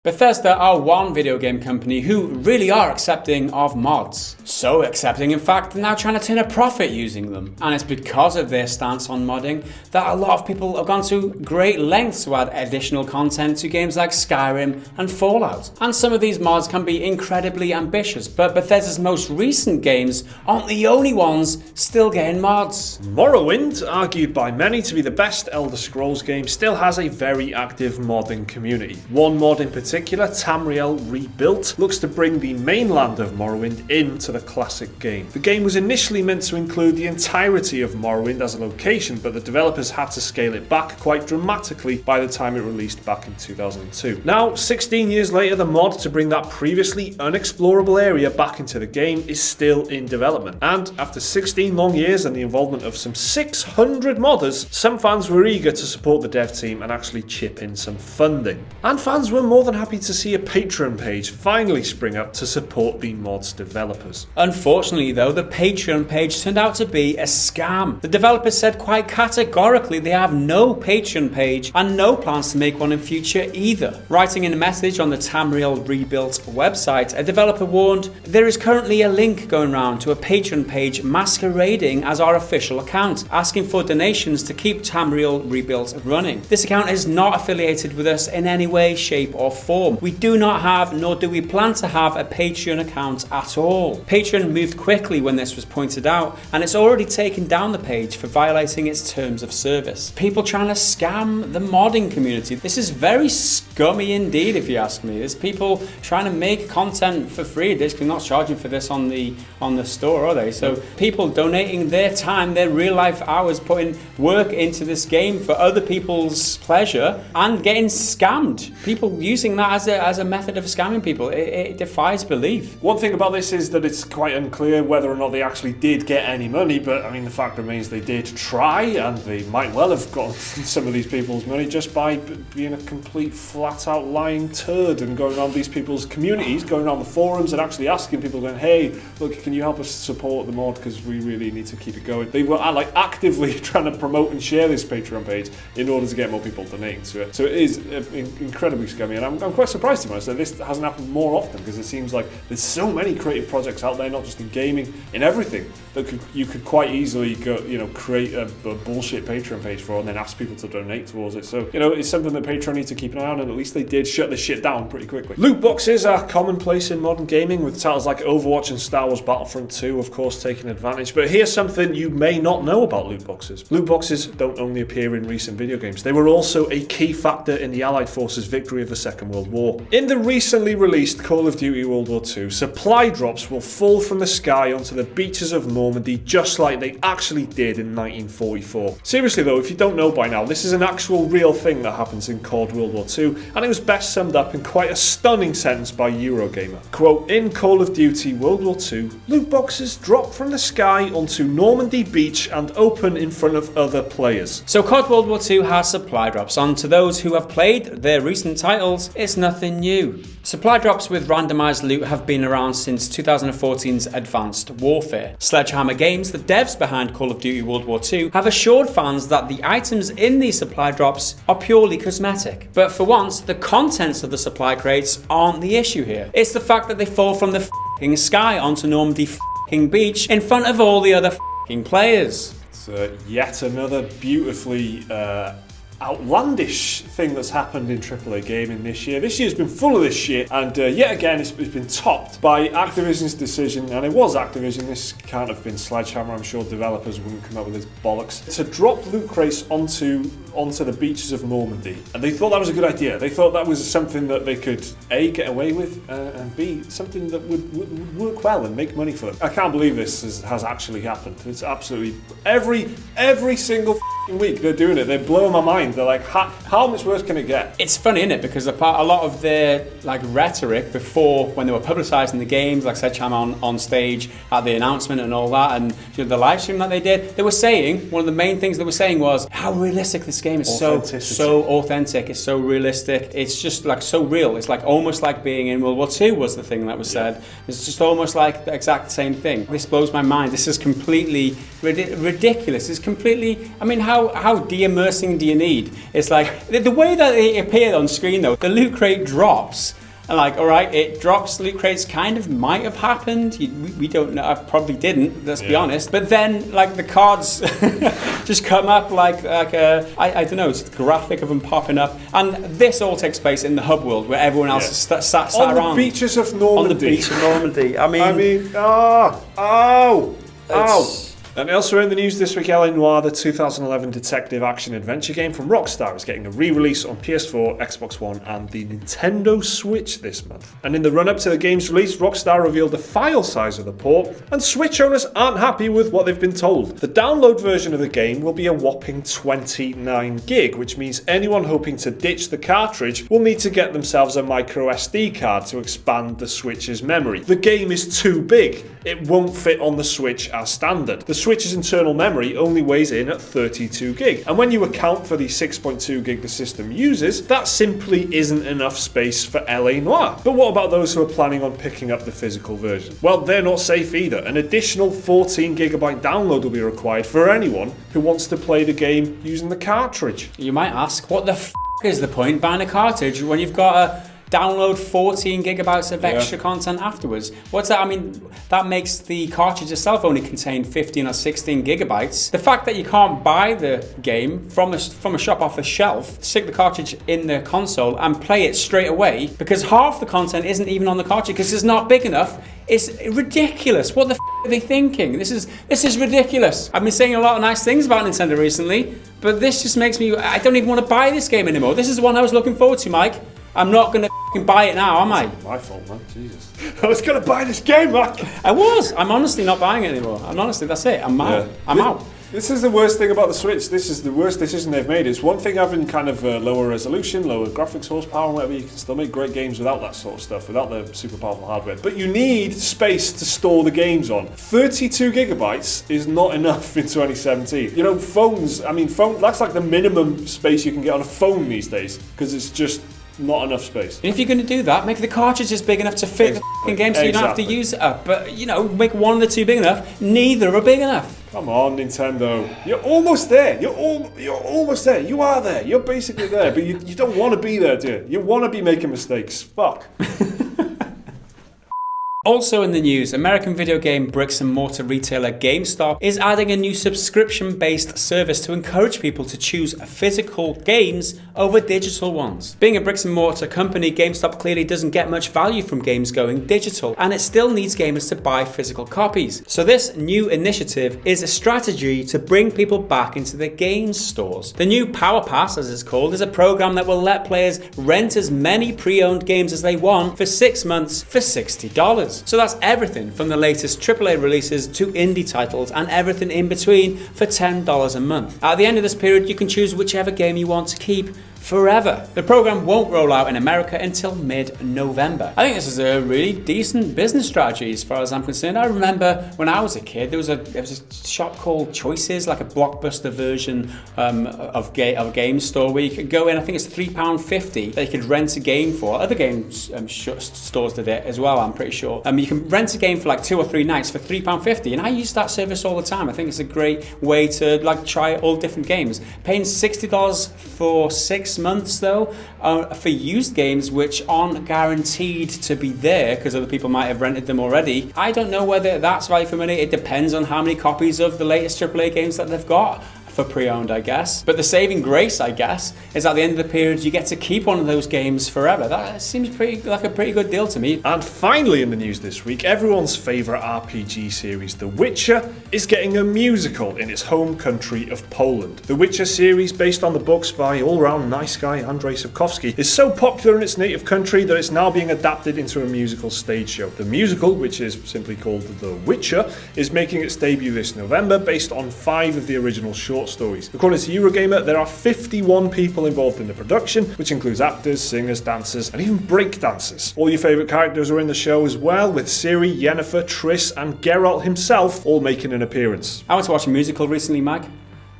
Bethesda are one video game company who really are accepting of mods. So accepting, in fact, they're now trying to turn a profit using them. And it's because of their stance on modding that a lot of people have gone to great lengths to add additional content to games like Skyrim and Fallout. And some of these mods can be incredibly ambitious, but Bethesda's most recent games aren't the only ones still getting mods. Morrowind, argued by many to be the best Elder Scrolls game, still has a very active modding community. One mod in particular, Tamriel Rebuilt, looks to bring the mainland of Morrowind into the classic game. The game was initially meant to include the entirety of Morrowind as a location, but the developers had to scale it back quite dramatically by the time it released back in 2002. Now, 16 years later, the mod to bring that previously unexplorable area back into the game is still in development. And after 16 long years and the involvement of some 600 modders, some fans were eager to support the dev team and actually chip in some funding. And fans were more than happy to see a Patreon page finally spring up to support the mod's developers. Unfortunately though, the Patreon page turned out to be a scam. The developers said quite categorically they have no Patreon page and no plans to make one in future either. Writing in a message on the Tamriel Rebuilt website, a developer warned, "There is currently a link going around to a Patreon page masquerading as our official account, asking for donations to keep Tamriel Rebuilt running. This account is not affiliated with us in any way, shape or form. We do not have, nor do we plan to have, a Patreon account at all." Patreon moved quickly when this was pointed out, and it's already taken down the page for violating its terms of service. People trying to scam the modding community. This is very scummy indeed, if you ask me. There's people trying to make content for free. They're not charging for this on the store, are they? So people donating their time, their real life hours, putting work into this game for other people's pleasure and getting scammed. People using that as a method of scamming people. It defies belief. One thing about this is that it's quite unclear whether or not they actually did get any money, but I mean the fact remains they did try, and they might well have gotten some of these people's money just by being a complete flat out lying turd and going around these people's communities, going around the forums and actually asking people, going, "Hey, look, can you help us support the mod because we really need to keep it going." They were actively trying to promote and share this Patreon page in order to get more people donating to it. So it is incredibly scummy, and I'm quite surprised to be honest that this hasn't happened more often, because it seems like there's so many creative projects out there, not just in gaming, in everything, that you could quite easily go, create a bullshit Patreon page for and then ask people to donate towards it. So, it's something that Patreon needs to keep an eye on, and at least they did shut this shit down pretty quickly. Loot boxes are commonplace in modern gaming, with titles like Overwatch and Star Wars Battlefront 2, of course, taking advantage. But here's something you may not know about loot boxes. Loot boxes don't only appear in recent video games. They were also a key factor in the Allied forces' victory of the Second World War. In the recently released Call of Duty World War II, supply drops will fall from the sky onto the beaches of Normandy just like they actually did in 1944. Seriously though, if you don't know by now, this is an actual real thing that happens in CoD World War II, and it was best summed up in quite a stunning sentence by Eurogamer. Quote, "In Call of Duty World War II, loot boxes drop from the sky onto Normandy beach and open in front of other players." So CoD World War II has supply drops, and to those who have played their recent titles, it's nothing new. Supply drops with randomized loot have been around since 2014's Advanced Warfare. Sledgehammer Games, the devs behind Call of Duty World War II, have assured fans that the items in these supply drops are purely cosmetic. But for once, the contents of the supply crates aren't the issue here. It's the fact that they fall from the f***ing sky onto Normandy f***ing beach in front of all the other f***ing players. It's yet another beautifully outlandish thing that's happened in AAA gaming this year. This year's been full of this shit, and yet again it's been topped by Activision's decision, and it was Activision, this can't have been Sledgehammer, I'm sure developers wouldn't come up with this bollocks, to drop loot crates onto the beaches of Normandy. And they thought that was a good idea. They thought that was something that they could A, get away with, and B, something that would work well and make money for them. I can't believe this has actually happened. It's absolutely, every single week they're doing it. They're blowing my mind. They're like, how much worse can it get? It's funny, isn't it? Because a lot of their rhetoric before, when they were publicising the games, like Sledgehammer on stage at the announcement and all that, and the live stream that they did, they were saying, one of the main things they were saying was how realistic this game is. So authentic. It's so realistic. It's just so real. It's almost like being in World War II was the thing that was said. It's just almost like the exact same thing. This blows my mind. This is completely ridiculous. It's completely. I mean, how how de-immersing do you need? It's like, the way that they appear on screen though, the loot crate drops. And like, all right, it drops, loot crates kind of might have happened. We don't know, I probably didn't, let's be honest. But then, like, the cards just come up like I don't know, it's a graphic of them popping up. And this all takes place in the hub world where everyone else is sat around. On the beaches of Normandy. On the beach of Normandy. And elsewhere in the news this week, Noire, the 2011 detective action-adventure game from Rockstar, is getting a re-release on PS4, Xbox One and the Nintendo Switch this month. And in the run-up to the game's release, Rockstar revealed the file size of the port, and Switch owners aren't happy with what they've been told. The download version of the game will be a whopping 29 gig, which means anyone hoping to ditch the cartridge will need to get themselves a micro SD card to expand the Switch's memory. The game is too big. It won't fit on the Switch as standard. The Switch's internal memory only weighs in at 32 gig, and when you account for the 6.2 gig the system uses, that simply isn't enough space for LA Noire. But what about those who are planning on picking up the physical version? Well, they're not safe either. An additional 14 gigabyte download will be required for anyone who wants to play the game using the cartridge. You might ask, what the is the point buying a cartridge when you've got a download 14 gigabytes of extra content afterwards? What's that? I mean, that makes the cartridge itself only contain 15 or 16 gigabytes. The fact that you can't buy the game from a shop off a shelf, stick the cartridge in the console and play it straight away, because half the content isn't even on the cartridge because it's not big enough, is ridiculous. What the are they thinking? This is ridiculous. I've been saying a lot of nice things about Nintendo recently, but this just makes me, I don't even want to buy this game anymore. This is the one I was looking forward to, Mike. I'm not going to buy it now, am I? It's my fault, man. Jesus. I was going to buy this game, Mike. I was. I'm honestly not buying it anymore. That's it. I'm out. I'm out. This is the worst thing about the Switch. This is the worst decision they've made. It's one thing having kind of lower resolution, lower graphics horsepower and whatever. You can still make great games without that sort of stuff, without the super powerful hardware. But you need space to store the games on. 32 gigabytes is not enough in 2017. You know, phones, that's like the minimum space you can get on a phone these days, because it's just not enough space. And if you're going to do that, make the cartridges big enough to fit the game so you don't have to use it up. But, you know, make one of the two big enough. Neither are big enough. Come on, Nintendo. You're almost there. You're almost there. You are there. You're basically there. But you don't want to be there, do you? You want to be making mistakes. Fuck. Also in the news, American video game bricks and mortar retailer Gamestop is adding a new subscription-based service to encourage people to choose physical games over digital ones. Being a bricks and mortar company, Gamestop clearly doesn't get much value from games going digital, and it still needs gamers to buy physical copies. So this new initiative is a strategy to bring people back into the games stores. The new Power Pass, as it's called, is a program that will let players rent as many pre-owned games as they want for 6 months for $60. So that's everything from the latest AAA releases to indie titles and everything in between for $10 a month. At the end of this period, you can choose whichever game you want to keep forever. The program won't roll out in America until mid-November. I think this is a really decent business strategy as far as I'm concerned. I remember when I was a kid, there was a shop called Choices, like a Blockbuster version of a game store where you could go in, I think it's £3.50 that you could rent a game for. Other games stores did it as well, I'm pretty sure. You can rent a game for like 2 or 3 nights for £3.50, and I use that service all the time. I think it's a great way to like try all different games. Paying $60 for 6 months though for used games which aren't guaranteed to be there because other people might have rented them already. I don't know whether that's value for money. It depends on how many copies of the latest AAA games that they've got for pre-owned, I guess. But the saving grace, I guess, is at the end of the period you get to keep one of those games forever. That seems like a pretty good deal to me. And finally in the news this week, everyone's favourite RPG series, The Witcher, is getting a musical in its home country of Poland. The Witcher series, based on the books by all-round nice guy Andrzej Sapkowski, is so popular in its native country that it's now being adapted into a musical stage show. The musical, which is simply called The Witcher, is making its debut this November based on 5 of the original short stories. According to Eurogamer, there are 51 people involved in the production, which includes actors, singers, dancers, and even break dancers. All your favourite characters are in the show as well, with Ciri, Yennefer, Triss, and Geralt himself all making an appearance. I went to watch a musical recently, Mag.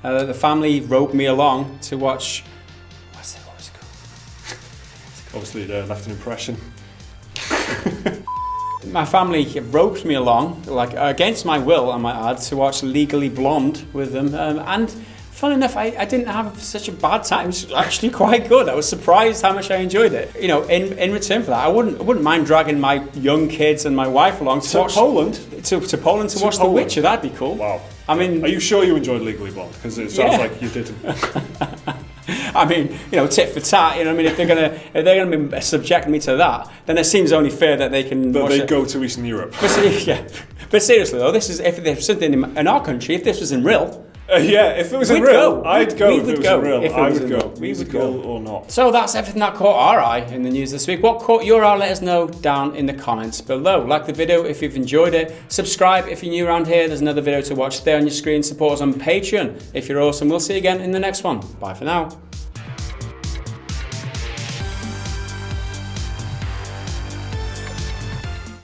The family roped me along to watch... What was it called? Obviously, it left an impression. My family roped me along, like against my will, I might add, to watch Legally Blonde with them. And Fun enough, I didn't have such a bad time. It was actually quite good. I was surprised how much I enjoyed it. You know, in return for that, I wouldn't mind dragging my young kids and my wife along to watch Poland. To Poland to watch The Witcher. That'd be cool. Wow. I mean, are you sure you enjoyed Legally Blonde? Because it sounds like you didn't. I mean, you know, tit for tat. You know, what I mean, if they're gonna be subjecting me to that, then it seems only fair that they can. That they go to Eastern Europe. But seriously though, this is if there's something in our country. If this was in real. If it was in real, I'd go. If it was in real, I would go. Musical or not. So that's everything that caught our eye in the news this week. What caught your eye? Let us know down in the comments below. Like the video if you've enjoyed it. Subscribe if you're new around here. There's another video to watch there on your screen. Support us on Patreon if you're awesome. We'll see you again in the next one. Bye for now.